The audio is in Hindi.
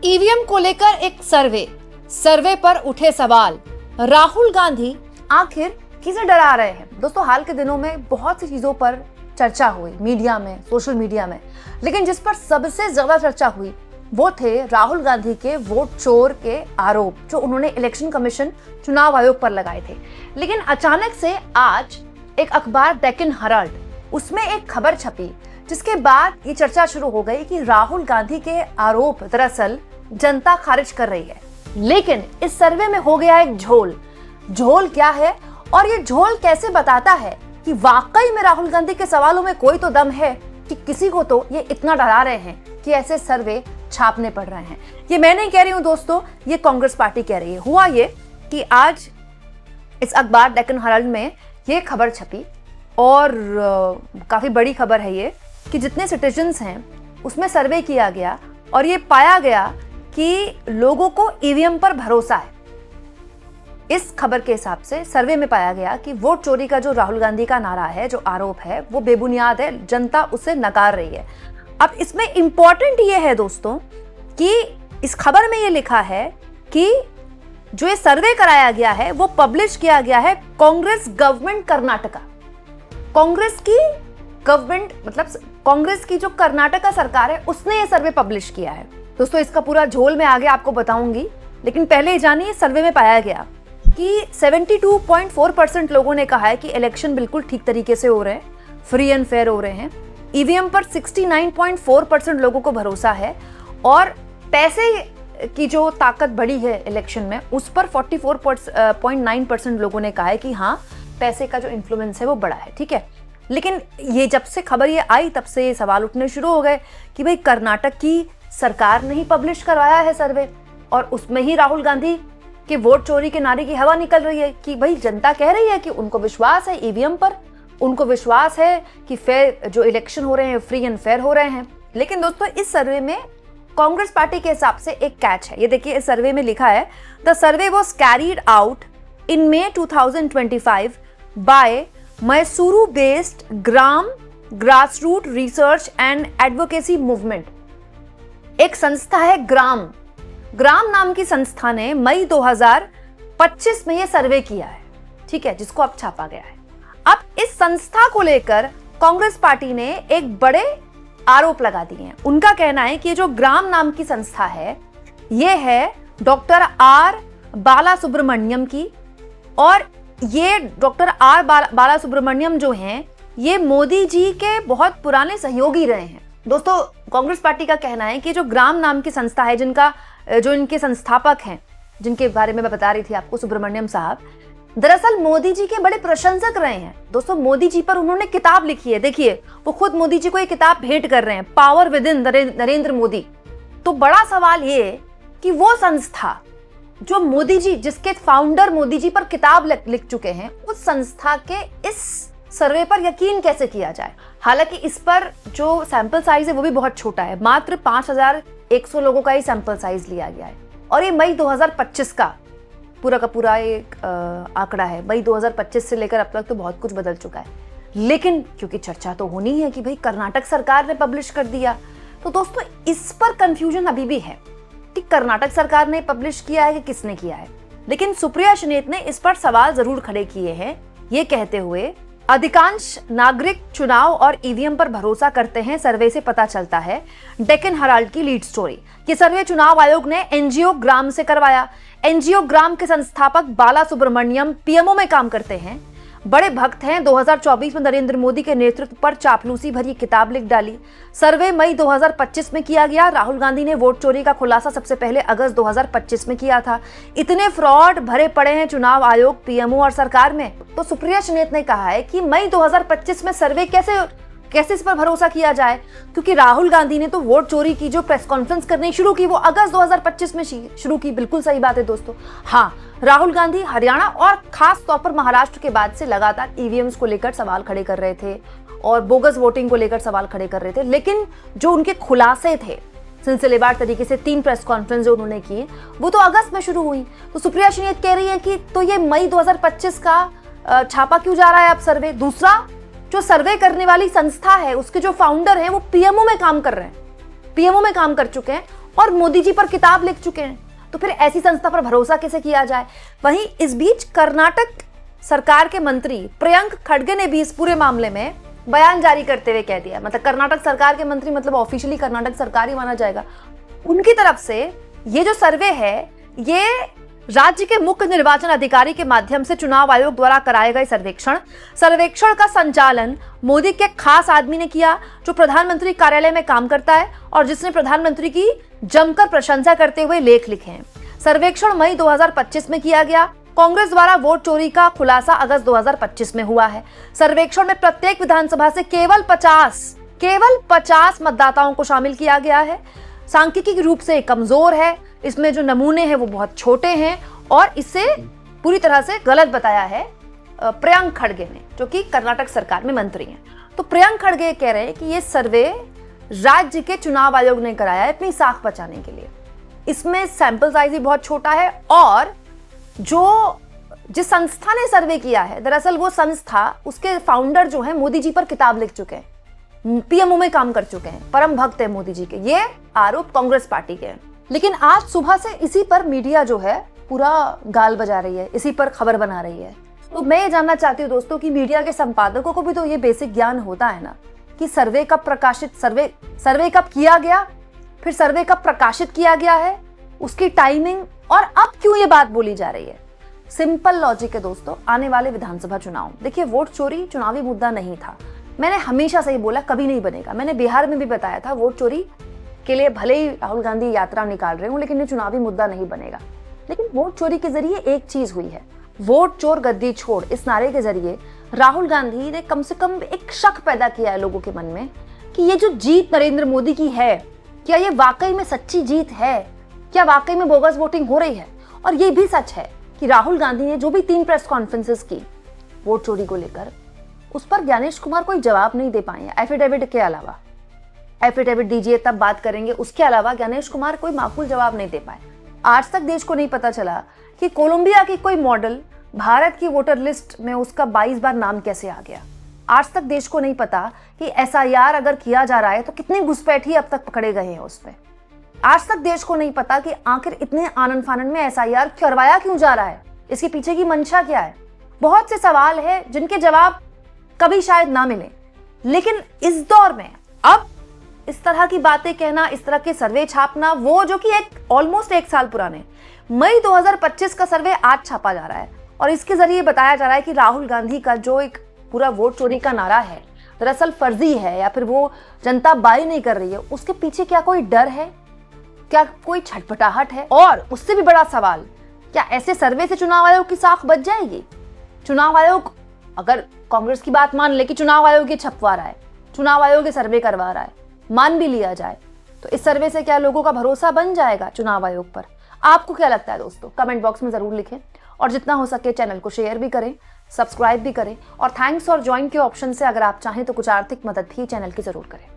ईवीएम को लेकर एक सर्वे पर उठे सवाल। राहुल गांधी आखिर किसे डरा रहे हैं? दोस्तों, हाल के दिनों में बहुत सी चीजों पर चर्चा हुई मीडिया में, सोशल मीडिया में, लेकिन जिस पर सबसे ज्यादा चर्चा हुई वो थे राहुल गांधी के वोट चोर के आरोप जो उन्होंने इलेक्शन कमीशन चुनाव आयोग पर लगाए थे। लेकिन अचानक से आज एक अखबार डेक्कन हेराल्ड, उसमें एक खबर छपी जिसके बाद ये चर्चा शुरू हो गई कि राहुल गांधी के आरोप दरअसल जनता खारिज कर रही है। लेकिन इस सर्वे में हो गया एक झोल क्या है और ये झोल कैसे बताता है कि वाकई में राहुल गांधी के सवालों में कोई तो दम है कि किसी को तो ये इतना डरा रहे हैं कि ऐसे सर्वे छापने पड़ रहे हैं। ये मैं नहीं कह रही हूं दोस्तों, ये कांग्रेस पार्टी कह रही है। हुआ ये कि आज इस अखबार डेक्कन हेराल्ड में ये खबर छपी और काफी बड़ी खबर है ये कि जितने सिटीजन्स हैं उसमें सर्वे किया गया और ये पाया गया कि लोगों को ईवीएम पर भरोसा है। इस खबर के हिसाब से सर्वे में पाया गया कि वोट चोरी का जो राहुल गांधी का नारा है, जो आरोप है, वो बेबुनियाद है, जनता उसे नकार रही है। अब इसमें इंपॉर्टेंट ये है दोस्तों कि इस खबर में ये लिखा है कि जो ये सर्वे कराया गया है वो पब्लिश किया गया है कांग्रेस गवर्नमेंट कर्नाटका। कांग्रेस की गवर्नमेंट मतलब कांग्रेस की जो कर्नाटका सरकार है उसने ये सर्वे पब्लिश किया है। दोस्तों, इसका पूरा झोल मैं आगे आपको बताऊंगी, लेकिन पहले जानिए सर्वे में पाया गया कि 72.4% लोगों ने कहा है कि इलेक्शन बिल्कुल ठीक तरीके से हो रहे हैं, फ्री एंड फेयर हो रहे हैं। ईवीएम पर 69.4% लोगों को भरोसा है और पैसे की जो ताकत बढ़ी है इलेक्शन में उस पर 44.9% लोगों ने कहा है कि हाँ, पैसे का जो इन्फ्लुएंस है वो बड़ा है। ठीक है, लेकिन ये जब से खबर ये आई तब से सवाल उठने शुरू हो गए कि भाई कर्नाटक की सरकार ने ही पब्लिश करवाया है सर्वे और उसमें ही राहुल गांधी के वोट चोरी के नारे की हवा निकल रही है कि भाई जनता कह रही है कि उनको विश्वास है ईवीएम पर, उनको विश्वास है कि फेयर जो इलेक्शन हो रहे हैं फ्री एंड फेयर हो रहे हैं। लेकिन दोस्तों, इस सर्वे में कांग्रेस पार्टी के हिसाब से एक कैच है। ये देखिए, इस सर्वे में लिखा है the survey was carried out in May 2025 by Mysuru based GRAAM grassroot research and advocacy movement. एक संस्था है ग्राम नाम की संस्था ने मई 2025 में ये सर्वे किया है, ठीक है, जिसको अब छापा गया है। अब इस संस्था को लेकर कांग्रेस पार्टी ने एक बड़े आरोप लगा दिए हैं। उनका कहना है कि जो ग्राम नाम की संस्था है ये है डॉक्टर आर बालासुब्रमण्यम की, और ये डॉक्टर आर बालासुब्रमण्यम जो हैं ये मोदी जी के बहुत पुराने सहयोगी रहे हैं। दोस्तों, कांग्रेस पार्टी का कहना है कि जो ग्राम नाम की संस्था है, जो इनके संस्थापक हैं, जिनके बारे में मैं बता रही थी आपको, सुब्रमण्यम साहब, दरअसल मोदी जी के बड़े प्रशंसक रहे हैं। दोस्तों, मोदी जी पर उन्होंने किताब लिखी है, देखिए वो खुद मोदी जी को ये किताब भेंट कर रहे हैं, power with in Narendra Modi. तो बड़ा सवाल ये कि वो संस्था जो मोदी जी, जिसके फाउंडर मोदी जी पर किताब लिख चुके हैं, उस संस्था के इस सर्वे पर यकीन कैसे किया जाए। हालांकि इस पर जो सैंपल साइज है वो भी बहुत छोटा है, मात्र 5100 लोगों का ही सैंपल साइज लिया गया है और ये मई 2025 का पूरा एक आंकड़ा है। मई 2025 से लेकर अब तक तो बहुत कुछ बदल चुका है, लेकिन क्योंकि चर्चा तो होनी है कि भाई कर्नाटक सरकार ने पब्लिश कर दिया, तो दोस्तों इस पर कंफ्यूजन अभी भी है कि कर्नाटक सरकार ने पब्लिश किया है कि किसने किया है। लेकिन सुप्रिया श्रीनेत ने इस पर सवाल जरूर खड़े किए हैं, ये कहते हुए अधिकांश नागरिक चुनाव और ईवीएम पर भरोसा करते हैं, सर्वे से पता चलता है। डेक्कन हेराल्ड की लीड स्टोरी। ये सर्वे चुनाव आयोग ने एनजीओ ग्राम से करवाया। एनजीओ ग्राम के संस्थापक बालासुब्रमण्यम पीएमओ में काम करते हैं, बड़े भक्त हैं। 2024 में नरेंद्र मोदी के नेतृत्व पर चापलूसी भरी किताब लिख डाली। सर्वे मई 2025 में किया गया। राहुल गांधी ने वोट चोरी का खुलासा सबसे पहले अगस्त 2025 में किया था। इतने फ्रॉड भरे पड़े हैं चुनाव आयोग, पीएमओ और सरकार में। तो सुप्रिया श्रीनेत ने कहा है कि मई 2025 में सर्वे कैसे इस पर भरोसा किया जाए, क्योंकि राहुल गांधी ने तो वोट चोरी की जो प्रेस कॉन्फ्रेंस करनी शुरू की वो अगस्त 2025 में शुरू की। बिल्कुल सही बात है दोस्तों। हाँ, राहुल गांधी हरियाणा और खास तौर पर महाराष्ट्र के बाद से लगातार ईवीएम्स को लेकर सवाल खड़े कर रहे थे और बोगस वोटिंग को लेकर सवाल खड़े कर रहे थे, लेकिन जो उनके खुलासे थे सिलसिलेवार तरीके से 3 प्रेस कॉन्फ्रेंस जो उन्होंने की वो तो अगस्त में शुरू हुई। तो सुप्रिया श्रीनेत कह रही है कि तो ये मई 2025 का छापा क्यों जा रहा है अब सर्वे। दूसरा, जो सर्वे करने वाली संस्था है उसके जो फाउंडर हैं वो पीएमओ में काम कर रहे हैं, पीएमओ में काम कर चुके हैं और मोदी जी पर किताब लिख चुके हैं, तो फिर ऐसी संस्था पर भरोसा कैसे किया जाए। वहीं इस बीच कर्नाटक सरकार के मंत्री प्रियंक खड़गे ने भी इस पूरे मामले में बयान जारी करते हुए कह दिया, मतलब कर्नाटक सरकार के मंत्री मतलब ऑफिशियली कर्नाटक सरकार ही माना जाएगा, उनकी तरफ से ये जो सर्वे है ये राज्य के मुख्य निर्वाचन अधिकारी के माध्यम से चुनाव आयोग द्वारा कराए गए सर्वेक्षण का संचालन मोदी के खास आदमी ने किया, जो प्रधानमंत्री कार्यालय में काम करता है और जिसने प्रधानमंत्री की जमकर प्रशंसा करते हुए लेख लिखे हैं। सर्वेक्षण मई 2025 में किया गया। कांग्रेस द्वारा वोट चोरी का खुलासा अगस्त 2025 में हुआ है। सर्वेक्षण में प्रत्येक विधानसभा से केवल 50 मतदाताओं को शामिल किया गया है। सांख्यिकी रूप से कमजोर है, इसमें जो नमूने हैं वो बहुत छोटे हैं और इसे पूरी तरह से गलत बताया है प्रियंक खड़गे ने, जो कि कर्नाटक सरकार में मंत्री हैं। तो प्रियंक खड़गे कह रहे हैं कि ये सर्वे राज्य के चुनाव आयोग ने कराया है अपनी साख बचाने के लिए। इसमें सैंपल साइज भी बहुत छोटा है और जिस संस्था ने सर्वे किया है, दरअसल वो संस्था, उसके फाउंडर जो है मोदी जी पर किताब लिख चुके हैं, पीएमओ में काम कर चुके हैं, परम भक्त है मोदी जी के। ये आरोप कांग्रेस पार्टी के हैं। लेकिन आज सुबह से इसी पर मीडिया जो है पूरा गाल बजा रही है, इसी पर खबर बना रही है। तो मैं ये जानना चाहती हूँ दोस्तों कि मीडिया के संपादकों को भी तो ये बेसिक ज्ञान होता है ना कि सर्वे कब किया गया, फिर सर्वे कब प्रकाशित किया गया है, उसकी टाइमिंग, और अब क्यों ये बात बोली जा रही है। सिंपल लॉजिक है दोस्तों, आने वाले विधानसभा चुनाव, देखिए वोट चोरी चुनावी मुद्दा नहीं था, मैंने हमेशा से ही बोला कभी नहीं बनेगा। मैंने बिहार में भी बताया था वोट चोरी के लिए भले ही राहुल गांधी यात्रा निकाल रहे हूं, लेकिन ये चुनावी मुद्दा नहीं बनेगा। लेकिन वोट चोरी के जरिए एक चीज हुई है, वोट चोर गद्दी छोड़, इस नारे के जरिए राहुल गांधी ने कम से कम एक शक पैदा किया है लोगों के मन में कि ये जो जीत नरेंद्र मोदी की है, क्या ये वाकई में सच्ची जीत है, क्या वाकई में बोगस वोटिंग हो रही है। और ये भी सच है कि राहुल गांधी ने जो भी 3 प्रेस कॉन्फ्रेंसेस की वोट चोरी को लेकर, उस पर ज्ञानेश कुमार कोई जवाब नहीं दे पाए। एफिडेविट के अलावा, एफिडेविट दीजिए तब बात करेंगे, उसके अलावा ज्ञानेश कुमार कोई माकूल जवाब नहीं दे पाए। आज तक देश को नहीं पता चला कि कोलंबिया की कोई मॉडल भारत की वोटर लिस्ट में उसका 22 बार नाम कैसे आ गया। आज तक देश को नहीं पता कि एसआईआर अगर किया जा रहा है तो कितने घुसपैठी अब तक पकड़े गए हैं उस पे। आज तक देश को नहीं पता कि आखिर इतने आनन फानन में एसआईआर करवाया क्यों जा रहा है, इसके पीछे की मंशा क्या है। बहुत से सवाल है जिनके जवाब कभी शायद ना मिले। लेकिन इस दौर में अब इस तरह की बातें कहना, इस तरह के सर्वे छापना, वो जो कि ऑलमोस्ट 1 साल पुराने मई 2025 का सर्वे आज छापा जा रहा है और इसके जरिए बताया जा रहा है कि राहुल गांधी का जो एक पूरा वोट चोरी का नारा है दरअसल फर्जी है या फिर वो जनता बाय नहीं कर रही है। उसके पीछे क्या कोई डर है, क्या कोई छटपटाहट है? और उससे भी बड़ा सवाल, क्या ऐसे सर्वे से चुनाव आयोग की साख बच जाएगी? चुनाव आयोग अगर कांग्रेस की बात मान ले कि चुनाव आयोग ये छपवा रहा है, चुनाव आयोग ये सर्वे करवा रहा है, मान भी लिया जाए, तो इस सर्वे से क्या लोगों का भरोसा बन जाएगा चुनाव आयोग पर? आपको क्या लगता है दोस्तों? कमेंट बॉक्स में जरूर लिखें और जितना हो सके चैनल को शेयर भी करें, सब्सक्राइब भी करें और थैंक्स और ज्वाइन के ऑप्शन से अगर आप चाहें तो कुछ आर्थिक मदद भी चैनल की जरूर करें।